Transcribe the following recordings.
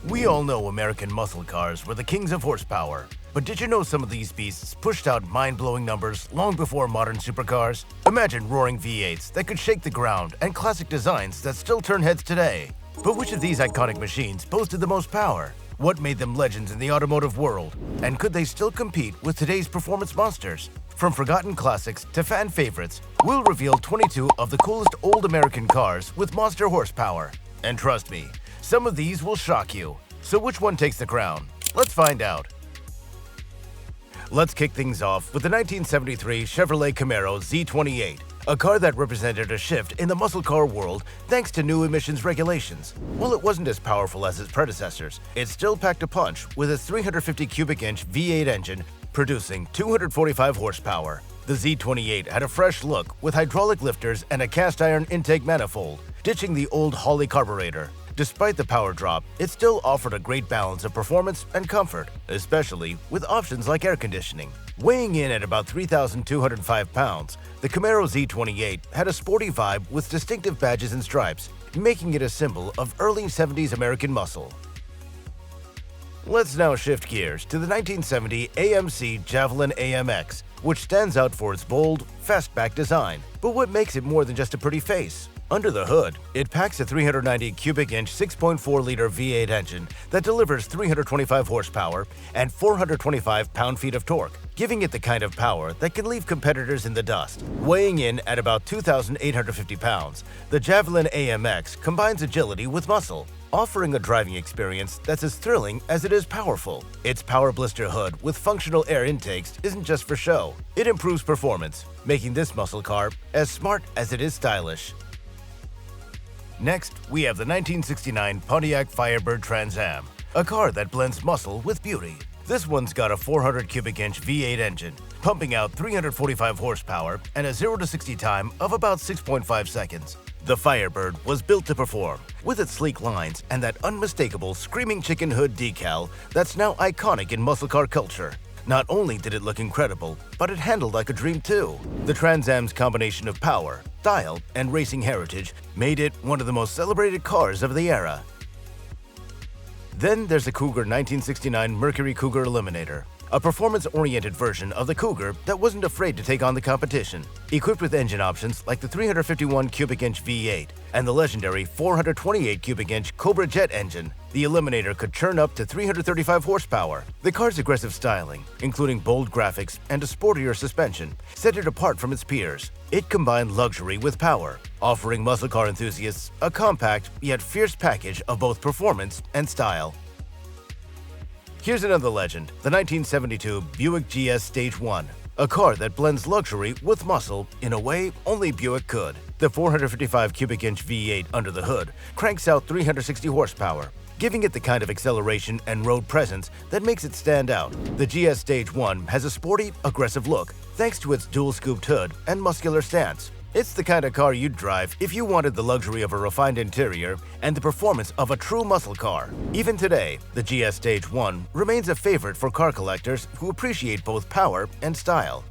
We all know American muscle cars were the kings of horsepower, but did you know some of these beasts pushed out mind-blowing numbers long before modern supercars? Imagine roaring V8s that could shake the ground and classic designs that still turn heads today. But which of these iconic machines boasted the most power? What made them legends in the automotive world? And could they still compete with today's performance monsters? From forgotten classics to fan favorites, we'll reveal 22 of the coolest old American cars with monster horsepower. And trust me, some of these will shock you. So which one takes the crown? Let's find out. Let's kick things off with the 1973 Chevrolet Camaro Z28, a car that represented a shift in the muscle car world thanks to new emissions regulations. While it wasn't as powerful as its predecessors, it still packed a punch with its 350 cubic inch V8 engine producing 245 horsepower. The Z28 had a fresh look with hydraulic lifters and a cast iron intake manifold, ditching the old Holley carburetor. Despite the power drop, it still offered a great balance of performance and comfort, especially with options like air conditioning. Weighing in at about 3,205 pounds, the Camaro Z28 had a sporty vibe with distinctive badges and stripes, making it a symbol of early 70s American muscle. Let's now shift gears to the 1970 AMC Javelin AMX, which stands out for its bold, fastback design. But what makes it more than just a pretty face? Under the hood, it packs a 390 cubic inch 6.4-liter V8 engine that delivers 325 horsepower and 425 pound-feet of torque, giving it the kind of power that can leave competitors in the dust. Weighing in at about 2,850 pounds, the Javelin AMX combines agility with muscle, offering a driving experience that's as thrilling as it is powerful. Its power blister hood with functional air intakes isn't just for show. It improves performance, making this muscle car as smart as it is stylish. Next, we have the 1969 Pontiac Firebird Trans Am, a car that blends muscle with beauty. This one's got a 400 cubic inch V8 engine, pumping out 345 horsepower and a 0 to 60 time of about 6.5 seconds. The Firebird was built to perform, with its sleek lines and that unmistakable screaming chicken hood decal that's now iconic in muscle car culture. Not only did it look incredible, but it handled like a dream too. The Trans Am's combination of power, style, and racing heritage made it one of the most celebrated cars of the era. Then there's the Cougar 1969 Mercury Cougar Eliminator, a performance-oriented version of the Cougar that wasn't afraid to take on the competition. Equipped with engine options like the 351 cubic inch V8 and the legendary 428 cubic inch Cobra Jet engine, the Eliminator could churn up to 335 horsepower. The car's aggressive styling, including bold graphics and a sportier suspension, set it apart from its peers. It combined luxury with power, offering muscle car enthusiasts a compact yet fierce package of both performance and style. Here's another legend, the 1972 Buick GS Stage 1, a car that blends luxury with muscle in a way only Buick could. The 455 cubic inch V8 under the hood cranks out 360 horsepower, giving it the kind of acceleration and road presence that makes it stand out. The GS Stage 1 has a sporty, aggressive look thanks to its dual-scooped hood and muscular stance. It's the kind of car you'd drive if you wanted the luxury of a refined interior and the performance of a true muscle car. Even today, the GS Stage 1 remains a favorite for car collectors who appreciate both power and style.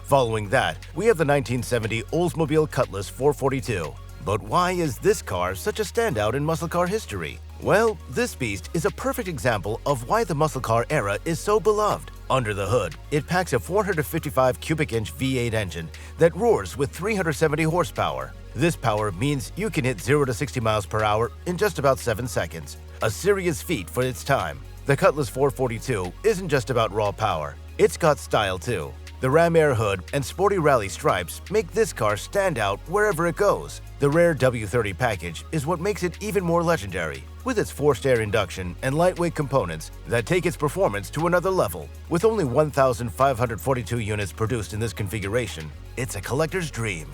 Following that, we have the 1970 Oldsmobile Cutlass 442. But why is this car such a standout in muscle car history? Well, this beast is a perfect example of why the muscle car era is so beloved. Under the hood, it packs a 455 cubic inch V8 engine that roars with 370 horsepower. This power means you can hit 0 to 60 miles per hour in just about 7 seconds, a serious feat for its time. The Cutlass 442 isn't just about raw power, it's got style too. The Ram Air hood and sporty rally stripes make this car stand out wherever it goes. The rare W30 package is what makes it even more legendary, with its forced air induction and lightweight components that take its performance to another level. With only 1,542 units produced in this configuration, it's a collector's dream.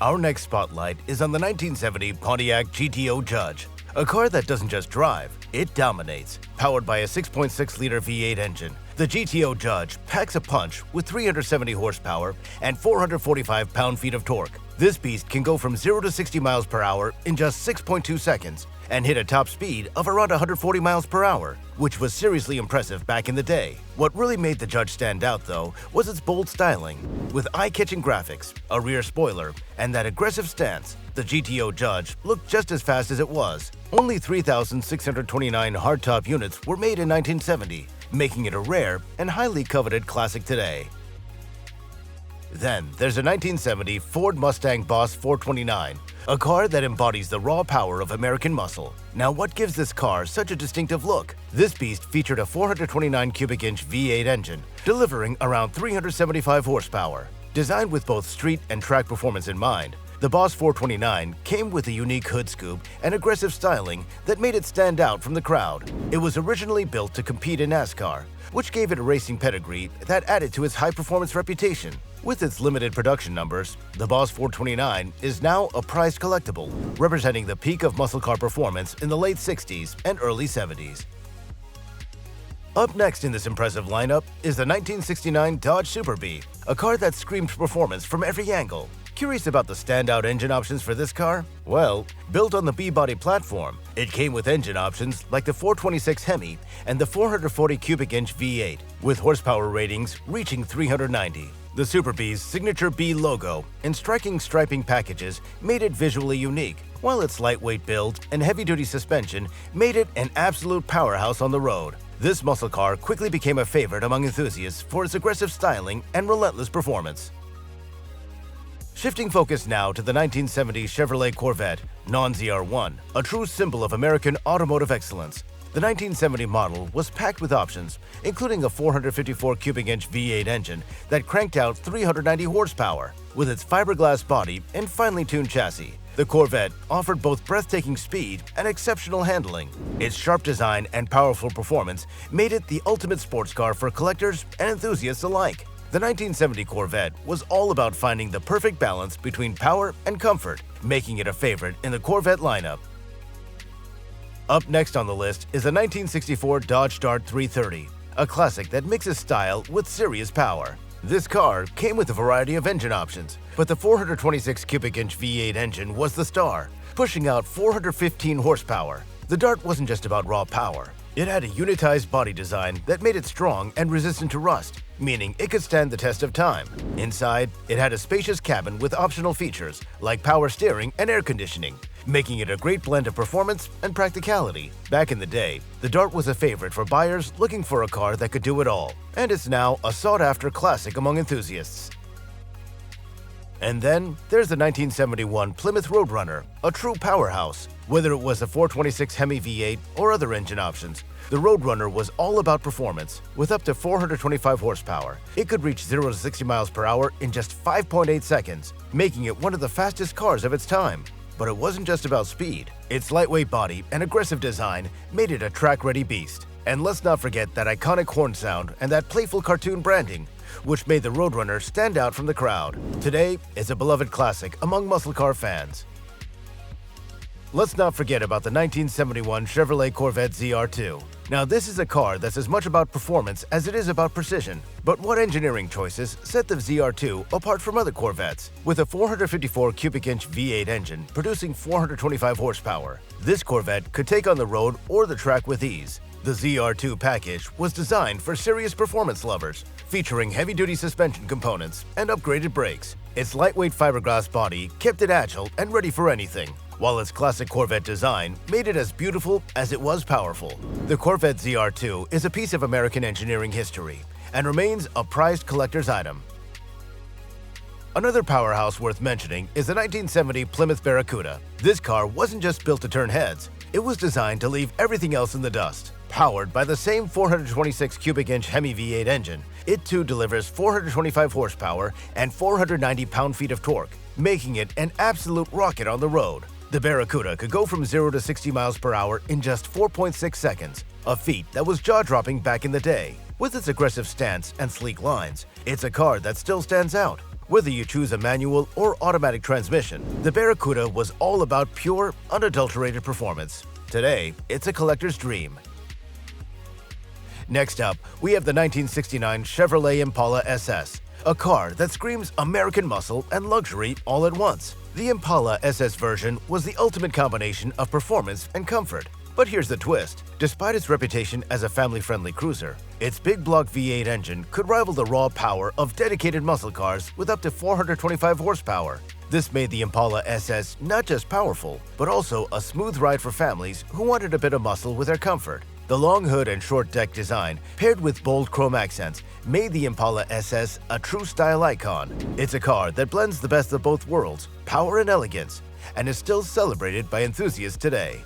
Our next spotlight is on the 1970 Pontiac GTO Judge, a car that doesn't just drive, it dominates. Powered by a 6.6-liter V8 engine, the GTO Judge packs a punch with 370 horsepower and 445 pound-feet of torque. This beast can go from 0 to 60 miles per hour in just 6.2 seconds and hit a top speed of around 140 miles per hour, which was seriously impressive back in the day. What really made the Judge stand out, though, was its bold styling. With eye-catching graphics, a rear spoiler, and that aggressive stance, the GTO Judge looked just as fast as it was. Only 3,629 hardtop units were made in 1970, making it a rare and highly coveted classic today. Then there's a 1970 Ford Mustang Boss 429, a car that embodies the raw power of American muscle. Now, what gives this car such a distinctive look? This beast featured a 429 cubic inch V8 engine, delivering around 375 horsepower. Designed with both street and track performance in mind, the Boss 429 came with a unique hood scoop and aggressive styling that made it stand out from the crowd. It was originally built to compete in NASCAR, which gave it a racing pedigree that added to its high-performance reputation. With its limited production numbers, the Boss 429 is now a prized collectible, representing the peak of muscle car performance in the late 60s and early 70s. Up next in this impressive lineup is the 1969 Dodge Super Bee, a car that screamed performance from every angle. Curious about the standout engine options for this car? Well, built on the B-body platform, it came with engine options like the 426 Hemi and the 440 cubic inch V8, with horsepower ratings reaching 390. The Super Bee's signature B logo and striking striping packages made it visually unique, while its lightweight build and heavy-duty suspension made it an absolute powerhouse on the road. This muscle car quickly became a favorite among enthusiasts for its aggressive styling and relentless performance. Shifting focus now to the 1970 Chevrolet Corvette Non-ZR1, a true symbol of American automotive excellence. The 1970 model was packed with options, including a 454 cubic inch V8 engine that cranked out 390 horsepower. With its fiberglass body and finely tuned chassis, the Corvette offered both breathtaking speed and exceptional handling. Its sharp design and powerful performance made it the ultimate sports car for collectors and enthusiasts alike. The 1970 Corvette was all about finding the perfect balance between power and comfort, making it a favorite in the Corvette lineup. Up next on the list is the 1964 Dodge Dart 330, a classic that mixes style with serious power. This car came with a variety of engine options, but the 426 cubic inch V8 engine was the star, pushing out 415 horsepower. The Dart wasn't just about raw power. It had a unitized body design that made it strong and resistant to rust, meaning it could stand the test of time. Inside, it had a spacious cabin with optional features like power steering and air conditioning, making it a great blend of performance and practicality. Back in the day, the Dart was a favorite for buyers looking for a car that could do it all, and it's now a sought-after classic among enthusiasts. And then there's the 1971 Plymouth Roadrunner, a true powerhouse. Whether it was a 426 Hemi V8 or other engine options, the Roadrunner was all about performance. With up to 425 horsepower, it could reach 0 to 60 miles per hour in just 5.8 seconds, making it one of the fastest cars of its time. But it wasn't just about speed. Its lightweight body and aggressive design made it a track-ready beast. And let's not forget that iconic horn sound and that playful cartoon branding, which made the Roadrunner stand out from the crowd. Today, it's a beloved classic among muscle car fans. Let's not forget about the 1971 Chevrolet Corvette ZR2. Now, this is a car that's as much about performance as it is about precision. But what engineering choices set the ZR2 apart from other Corvettes? With a 454 cubic inch V8 engine producing 425 horsepower, this Corvette could take on the road or the track with ease. The ZR2 package was designed for serious performance lovers, featuring heavy-duty suspension components and upgraded brakes. Its lightweight fiberglass body kept it agile and ready for anything, while its classic Corvette design made it as beautiful as it was powerful. The Corvette ZR2 is a piece of American engineering history and remains a prized collector's item. Another powerhouse worth mentioning is the 1970 Plymouth Barracuda. This car wasn't just built to turn heads, it was designed to leave everything else in the dust. Powered by the same 426 cubic inch Hemi V8 engine, it too delivers 425 horsepower and 490 pound-feet of torque, making it an absolute rocket on the road. The Barracuda could go from 0 to 60 miles per hour in just 4.6 seconds, a feat that was jaw-dropping back in the day. With its aggressive stance and sleek lines, it's a car that still stands out. Whether you choose a manual or automatic transmission, the Barracuda was all about pure, unadulterated performance. Today, it's a collector's dream. Next up, we have the 1969 Chevrolet Impala SS, a car that screams American muscle and luxury all at once. The Impala SS version was the ultimate combination of performance and comfort. But here's the twist. Despite its reputation as a family-friendly cruiser, its big block V8 engine could rival the raw power of dedicated muscle cars with up to 425 horsepower. This made the Impala SS not just powerful, but also a smooth ride for families who wanted a bit of muscle with their comfort. The long hood and short deck design, paired with bold chrome accents, made the Impala SS a true style icon. It's a car that blends the best of both worlds, power and elegance, and is still celebrated by enthusiasts today.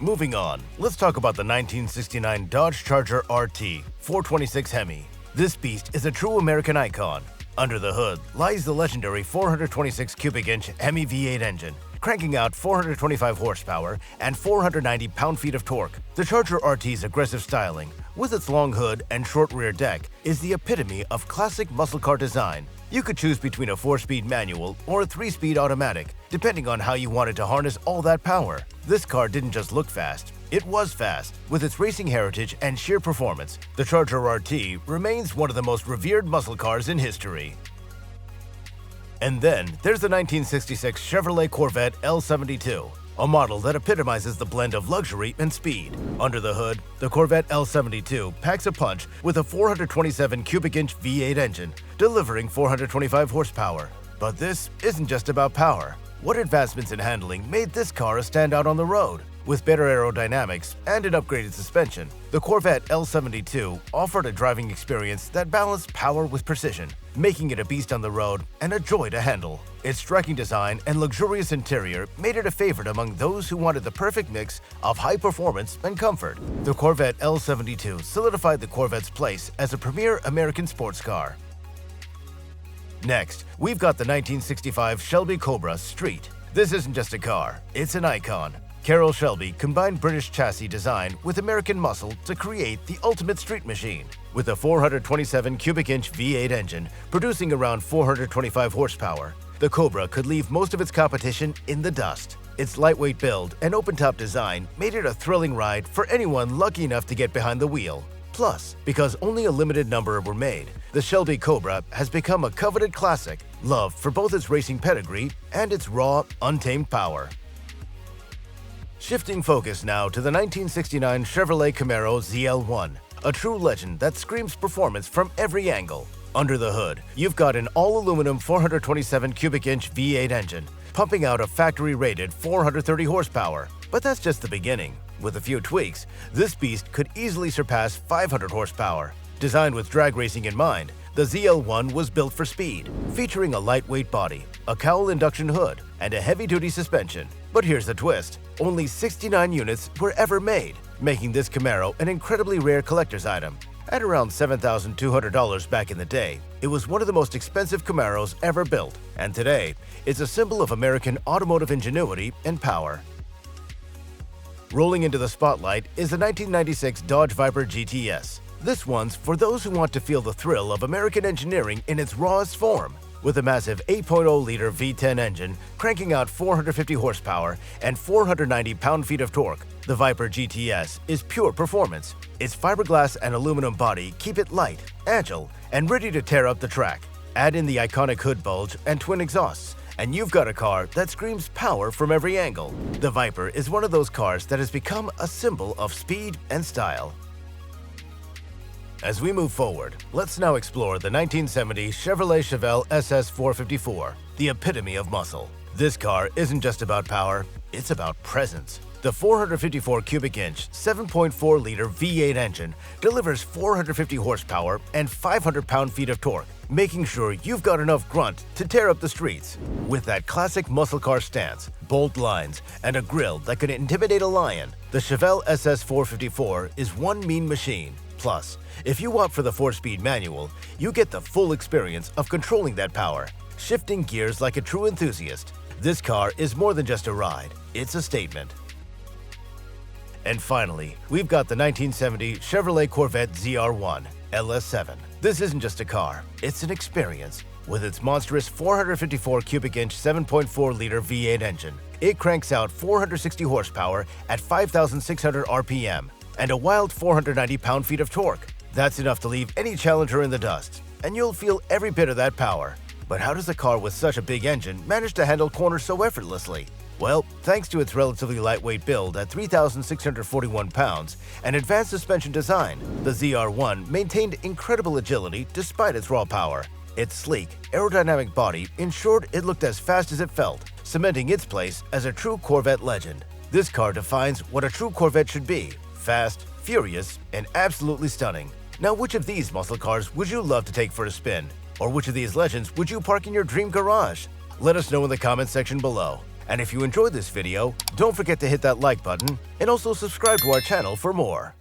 Moving on, let's talk about the 1969 Dodge Charger RT 426 Hemi. This beast is a true American icon. Under the hood lies the legendary 426 cubic inch Hemi V8 engine, cranking out 425 horsepower and 490 pound-feet of torque. The Charger RT's aggressive styling, with its long hood and short rear deck, is the epitome of classic muscle car design. You could choose between a 4-speed manual or a 3-speed automatic, depending on how you wanted to harness all that power. This car didn't just look fast, it was fast. With its racing heritage and sheer performance, the Charger RT remains one of the most revered muscle cars in history. And then there's the 1966 Chevrolet Corvette L72, a model that epitomizes the blend of luxury and speed. Under the hood, the Corvette L72 packs a punch with a 427 cubic inch V8 engine, delivering 425 horsepower. But this isn't just about power. What advancements in handling made this car a standout on the road? With better aerodynamics and an upgraded suspension, the Corvette L72 offered a driving experience that balanced power with precision, making it a beast on the road and a joy to handle. Its striking design and luxurious interior made it a favorite among those who wanted the perfect mix of high performance and comfort. The Corvette L72 solidified the Corvette's place as a premier American sports car. Next, we've got the 1965 Shelby Cobra Street. This isn't just a car, it's an icon. Carroll Shelby combined British chassis design with American muscle to create the ultimate street machine. With a 427 cubic inch V8 engine producing around 425 horsepower, the Cobra could leave most of its competition in the dust. Its lightweight build and open-top design made it a thrilling ride for anyone lucky enough to get behind the wheel. Plus, because only a limited number were made, the Shelby Cobra has become a coveted classic, loved for both its racing pedigree and its raw, untamed power. Shifting focus now to the 1969 Chevrolet Camaro ZL1, a true legend that screams performance from every angle. Under the hood, you've got an all-aluminum 427 cubic inch V8 engine, pumping out a factory-rated 430 horsepower. But that's just the beginning. With a few tweaks, this beast could easily surpass 500 horsepower. Designed with drag racing in mind, the ZL1 was built for speed, featuring a lightweight body, a cowl induction hood, and a heavy-duty suspension. But here's the twist. Only 69 units were ever made, making this Camaro an incredibly rare collector's item. At around $7,200 back in the day, it was one of the most expensive Camaros ever built, and today, it's a symbol of American automotive ingenuity and power. Rolling into the spotlight is the 1996 Dodge Viper GTS. This one's for those who want to feel the thrill of American engineering in its rawest form. With a massive 8.0-liter V10 engine cranking out 450 horsepower and 490 pound-feet of torque, the Viper GTS is pure performance. Its fiberglass and aluminum body keep it light, agile, and ready to tear up the track. Add in the iconic hood bulge and twin exhausts, and you've got a car that screams power from every angle. The Viper is one of those cars that has become a symbol of speed and style. As we move forward, let's now explore the 1970 Chevrolet Chevelle SS 454, the epitome of muscle. This car isn't just about power, it's about presence. The 454 cubic inch, 7.4-liter V8 engine delivers 450 horsepower and 500 pound-feet of torque, making sure you've got enough grunt to tear up the streets. With that classic muscle car stance, bold lines, and a grille that could intimidate a lion, the Chevelle SS 454 is one mean machine. Plus, if you opt for the 4-speed manual, you get the full experience of controlling that power, shifting gears like a true enthusiast. This car is more than just a ride, it's a statement. And finally, we've got the 1970 Chevrolet Corvette ZR1 LS7. This isn't just a car, it's an experience. With its monstrous 454 cubic inch 7.4-liter V8 engine, it cranks out 460 horsepower at 5,600 RPM and a wild 490 pound-feet of torque. That's enough to leave any challenger in the dust. and you'll feel every bit of that power. But how does a car with such a big engine manage to handle corners so effortlessly? Well, thanks to its relatively lightweight build at 3,641 pounds and advanced suspension design, the ZR1 maintained incredible agility despite its raw power. Its sleek, aerodynamic body ensured it looked as fast as it felt, cementing its place as a true Corvette legend. This car defines what a true Corvette should be: fast, furious, and absolutely stunning. Now, which of these muscle cars would you love to take for a spin? Or which of these legends would you park in your dream garage? Let us know in the comments section below. And if you enjoyed this video, don't forget to hit that like button and also subscribe to our channel for more.